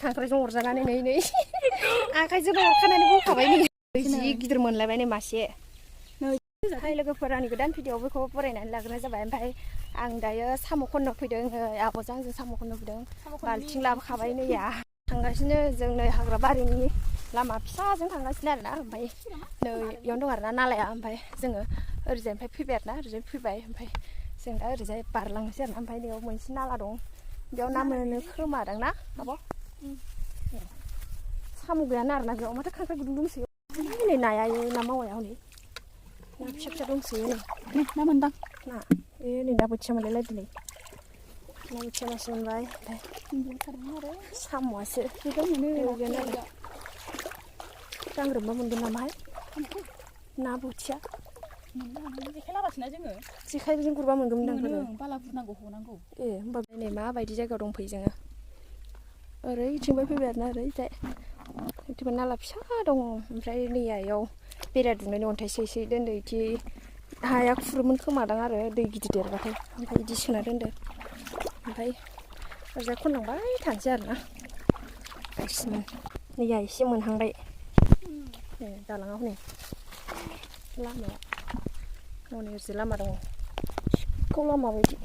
खांख्राइजों अरजानानै नै आखाइजों अरखानानै बखाबाय नै जि गिदिर मोनलायबाय नै मासे नै लोगोफोर आंनि गोदान भिडिअ बेखौ बरायनानै लाग्रोनाय जाबाय ओमफ्राय आं दायो साम' खननो फैदों आब'जों आंजों साम' खननो फैदों बाल्थिं लाबोखाबाय नैया थांगासिनो जों नै हाग्रा बारिनि लामा फिसाजों थांगासिनो आरोना ओमफ्राय नै इयावनो दं आरोना नालाया ओमफ्राय जोङो ओरैजायनिफ्राय फैबाय आरोना ओरैजाय फैबाय ओमफ्राय जों दा ओरैजाय बारलांनोसै आरोना ओमफ्राय बेयाव मोनसे नाला दं बेयाव ना मोनो खोमादां ना आब' साम' गैयानो आरोना बेयाव माथो खांख्राइ गुदुं दंसोयो नै नाया ना मावाया हनै ना फिसा फिसा दंसोयो नै ना मोनदां ना नै ना बोथिया मोनलायलायदों नै ना बोथिया मासे मोनबाय ओमफ्राय साम'आसो मोनो दांग्रोमबा मोनगोन नामाहाय ना बोथिया जेखाइ लाबासोना जोङो जेखाइजों गुरबा मोनगौमोन मोनो बाला बुरनांगौ हनांगौ होमबा नै माबायदि जायगायाव दंफैयो जोङो ओरैथिंबाय फैबाय आरोना ओरैजाय बिथिंबो नाला फिसा दङ ओमफ्राय नैयाव बेरा दुमनायनि अन्थाइ सै दोनदो इदि हाया खुरोमोन खोमादां आरो दै गिदिर देरबाथाय ओमफ्राय इदि सोना दोनदो ओमफ्राय ओरैजाय खनलांबाय थानोसै आरोना गासिनो नैया एसे मोनहांबाय दालाङाव हनै लामाया हनै ओरैजाय लामा दङ सिखाव लामा बायदि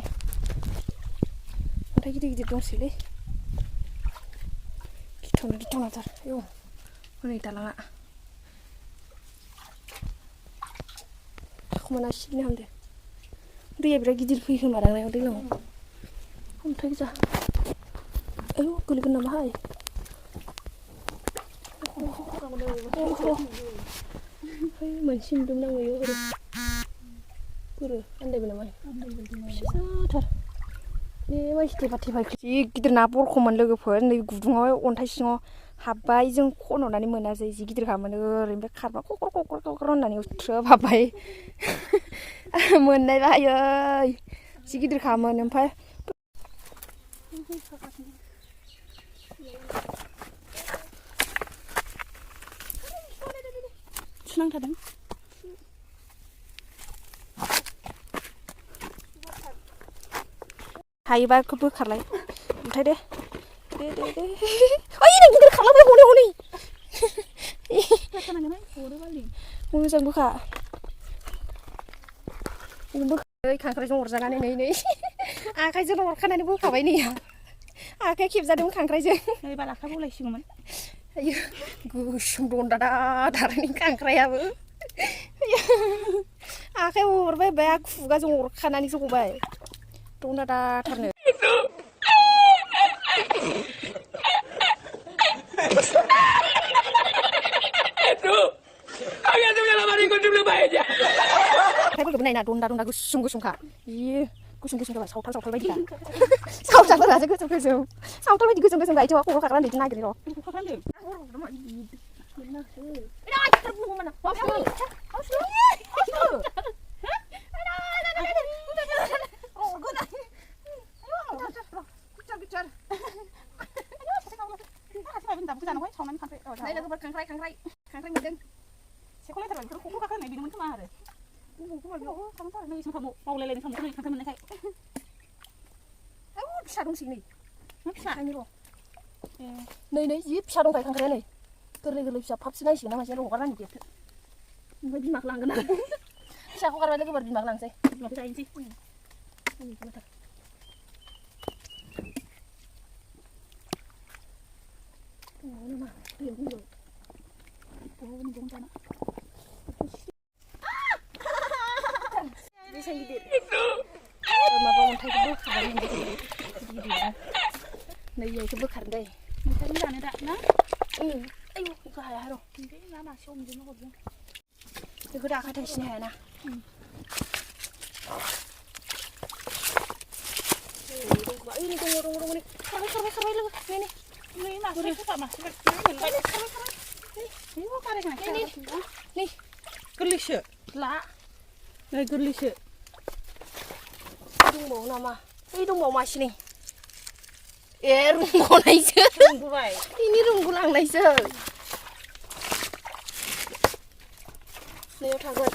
अन्थाइ गिदिर गिदिर दंसैलै गिथावनाथार आयौ हनै दालाङा मोना सिबिनो हामदो दैया बिराद गिदिर फैयो खोमादां दैलाङाव अन्थाइ गोजा आयौ गोलैगोन नामाहाय मोनसे नुदोंमोन आङो ओरै आन्दायबाय नामा फिसाथार बे मानसि थेफा जि गिदिर ना बरख'मोन लोगोफोर नै गुदुङाव अन्थाइ सिङाव हाबबाय जों खन'नानै मोनासै जि गिदिर खामोन ओरैनिफ्राय खारबा क'क्र' होननानै थ्रोब हाबबाय मोननाय बायै जि गिदिर खामोन ओमफ्राय सुनांथादों हायोबा बेखौ बोखारलाय ओमफ्राय दे ओइ नों गिदिर खालामबाय हनै मोजां बोखा खांख्राइजों अरजानानै नै आखाइजों अरखानानै बोखाबाय नै आखाइया खेबजादोंमोन खांख्राइजों नै बाला आखाइ बौलायसिगौमोन आयौ गोसोम दन्दादाथारनि खांख्राइयाबो आखाइ अरबाय ओमफ्राय खुगाजों अरखानानैसो गबाय दन्दादाथारनो आखाइफोरखौबो नायना दन्दा गोसोमखा इयो गोसोम जाबा सावथाल बायदिखा सावथालफोरासो गोसोम सावथाल बायदि गोसोम गायथ'आ खर' खाग्रा उन्दैथिं नागिरो र' खांख्राइ मोनदों सेख'लायथारबाय बेखौ ख'खौ गाखोनाय बेनोमोन खोमा आरो मावलायलायनो साम'खौ नै खांख्राइ मोननायखाय फिसा दंसै नै मा फिसा नै जि फिसा दंखायो खांख्राइया नै गोरलै फिसा फाबसो नांसिगोन ना मानसिया हगारनानै देरथो ओमफ्राय बिमाखौ लांगोन आरो फिसाखौ हगारबाय लोगोफोर बिमाखौ लांसै बिमाखौ जाहैनोसै बेसेबां गिदिर माबा अन्थाइखौ बोखारबाय नै बेखौ बोखारनो दै मैथाजों जानो दा ना आयौ बेखौ हाया र' ना मासे हमजोबनो हरदों बेखौ दा आखाइ थाइसेनो हायाना दङ नै खारबाय लोगो नै मासे फैफा मासे मोनबाय नै गोरलैसो ला नै गोरलैसो दंबावो नामा ओइ दंबावो मासे नै ए रुंग'नायसो रुंग'बाय बेनि रुंग'लांनायसो नैयाव थागोन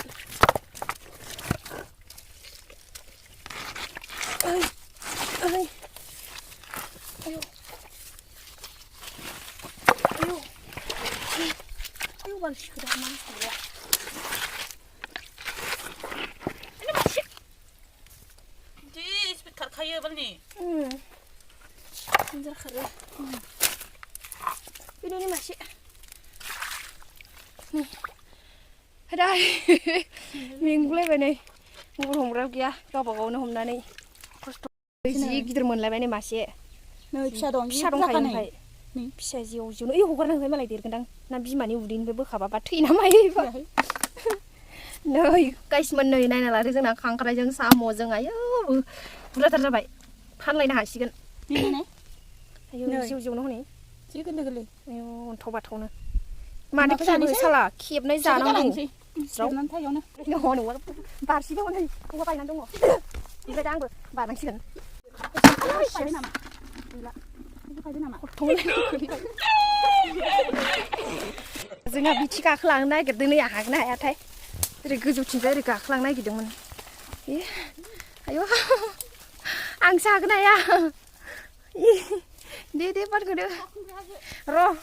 시끄러워. Di, sebentar kaya balik. Bentar kali. Ini masih. Nih. Ada. Minggulnya bene. Ngurung ngurung ya. Coba kau nih homnani. Kosto. Ji gider मोनलायबाय नै मासे. नै फिसा दं खायो ओमफ्राय. फिसा जिउ जिउ ओइ हगारनांगौ मालाय देरगोनदां ना बिमानि उदैनिफ्राय बोखाबाबा थैना मायोबा नै गाइसमोन नै नायना लादो जोंना खांख्राइजों साम'जों आयौ बुरजाथार जाबाय फानलायनो हासिगोन आयौ जिउ जिउनो हनै जि गोरलै गोरलै आयौ अन्थाव बाथावनो मानो खेबो साला खेबनाय जानांगौ ज्रावनानै थायावनो हनै बारसिदों हनै हौवा बायनानै दङ ओमफ्राय दा आंबो बारनांसिगोन जोंहा बिथि गाखोलांनो नागिरदों नै हागोन हायाथाय ओरै गोजौथिंजाय ओरै गाखोलांनो नागिरदोंमोन आयौ आंसो हागोन हाया दे बारगोदो र'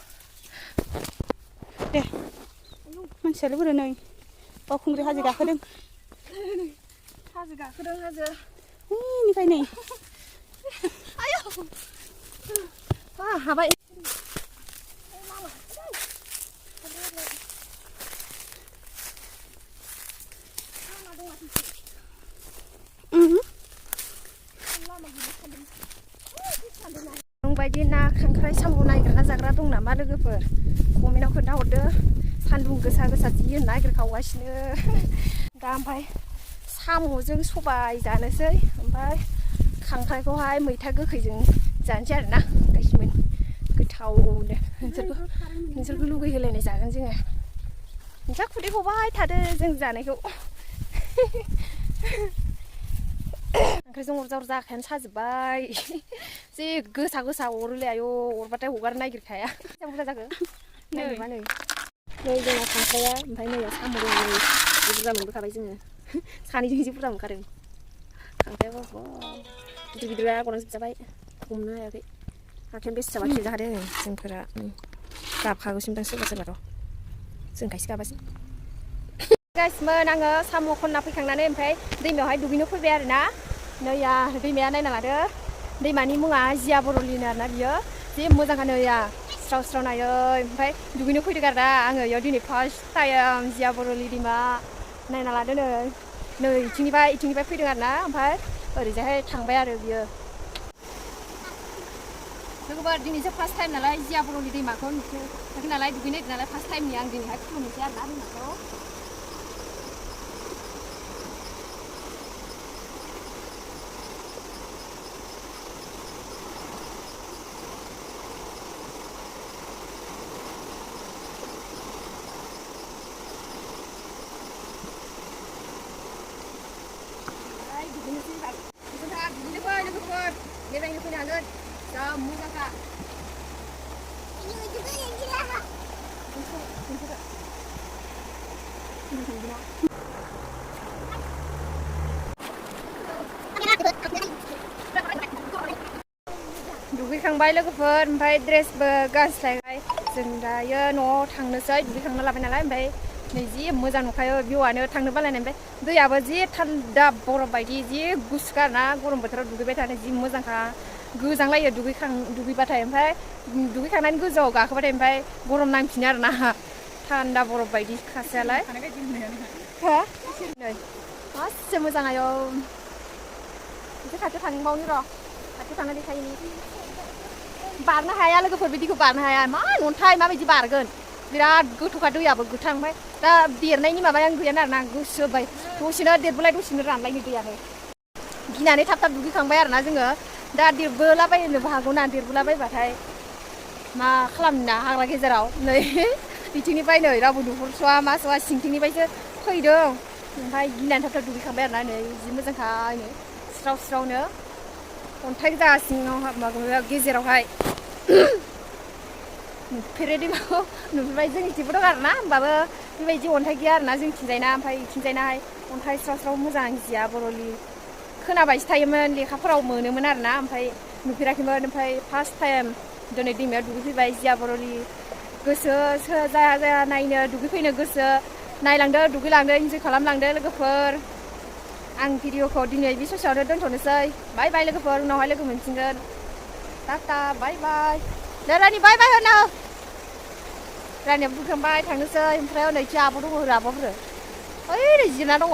दे मानसियालाय बोरै नै बावखुंग्रि हाजो गाखोदों हाजो बेनिफ्राय नै आयौ हाबाय बायदि ना खांख्राइ साम' नागिरना जाग्रा दं नामा लोगोफोर कमेन्टआव खोन्थाहरदो सान्दुं गोसा जि नागिरखावगासिनो दा ओमफ्राय साम'जों सबाय जानोसै ओमफ्राय खांख्राइखौहाय मैथा गोखैजों जानोसै आरोना गाइसमोन गोथावनो नोंसोरखौ लुगैहोलायनाय जागोन जोङो नोंस्रा खुदै गबाय थादो जों जानायखौ ओंख्रिजों अरजा आखायानो साजोब्बाय जि गोसा अरोलै आयौ अरबाथाय हगारनो नागिरखाया बेसेबां बुरजा जाखो नायनोबा नै जोंना खांख्राइया ओमफ्राय नै साम' दङ नै बुरजा मोनबोखाबाय जोङो सानैजों जि बुरजा मोनखादों खांख्राइया गिदिर गिदिरा गलांजोबजाबाय हमनो हायाखै आखायानो बेसेबां खेब जाखादों जोंफोरा गाबखागौसिमदां सोरबा र' जों खायसे गाबासै गाइसमोन आङो साम' खनना फैखांनानै ओमफ्राय दैमायावहाय दुगैनो फैबाय आरोना नैया दैमाया नायना लादो दैमानि मुङा जिया बरलिनो आरोना बियो जि मोजांखा नैया स्राव नायो ओमफ्राय दुगैनो फैदों आरोना आङो बेयाव दिनै फार्स्ट टाइम जिया बरलि दैमा नायना लादो नै इथिंनिफ्राय फैदों आरोना ओमफ्राय ओरैजायहाय थांबाय आरो बियो लोगोफोर दिनैसो फार्स्ट टाइम नालाय जिया बरलि दैमाखौ नुफेराखै नालाय दुगैनो नागिरदों नालाय फार्स्ट टाइमनि आं दिनैहाय खुलुमनोसै आरोना दैमाखौ बेरायनो फैनो हागोन जा मोजांखा दुगैखांबाय लोगोफोर ओमफ्राय ड्रेसबो गानस्लायबाय जों दायो न'आव थांनोसै दुगैखांना लाबाय नालाय ओमफ्राय नै जि मोजां नुखायो भिउआनो थांनो बालायनाय ओमफ्राय दैयाबो जि थान्दा बरफ बायदि जि गुसु आरोना गरम बोथोराव दुगैबाय थानो जि मोजांखा गोजांलायो दुगैबाथाय ओमफ्राय दुगैखांनानै गोजौआव गाखोबाथाय ओमफ्राय गरम नांफिनो आरोना थान्दा बरफ बायदि खासेयालाय हो नै मासे मोजां आयौ एसे खाथियाव थांबावनि र' खाथियाव थांना देखायनि बारनो हाया लोगोफोर बिदिखौ बारनो हाया मा अन्थाइ माबायदि बारगोन बिराद गोथौखा दैयाबो गोथां ओमफ्राय दा देरनायनि माबायानो गैयानो आरोना गोसो होबाय दसेनो देरबोलाय दसेनो रानलायनो दैयानो गिनानै थाब दुगैखांबाय आरोना जोङो दा देरबोलाबायनोबो हागौना देरबोलाबायबाथाय मा खालामनो हाग्रा गेजेराव नै बिथिंनिफ्राय नै रावबो नुहुरस'वा मा स'वा सिंथिंनिफ्रायसो फैदों ओमफ्राय गिनानै थाब दुगैखांबाय आरोना नै जि मोजांखा नै स्रावनो अन्थाइ गोजा सिङाव माबा गेजेरावहाय नुफेरै दैमाखौ नुफेरबाय जोंनिथिंबो दं आरोना होमबाबो बेबायदि अन्थाइ गैया आरोना जोंथिंजायना ओमफ्राय इथिंजायनाहाय अन्थाइ स्राव मोजां जिया बरलि खोनाबायसो थायोमोन लेखाफोराव मोनोमोन आरोना ओमफ्राय नुफेराखैमोन ओमफ्राय फार्स्ट टाइम दिनै दैमायाव दुगैफैबाय जिया बरलि गोसो जाया नायनो दुगैफैनो गोसो नायलांदो दुगैलांदो इन्जय खालामलांदो लोगोफोर आं भिडिअखौ दिनै बे ससेयावनो दोनथ'नोसै बाय बाय लोगोफोर उनावहाय लोगो मोनफिनगोन टाटा बाय बाय दे रानि बाय बाय होनो रानिया बुरखांबाय थांनोसै ओमफ्राय नैथि आब' दङ आब'फोर ओइ जिरायना दङ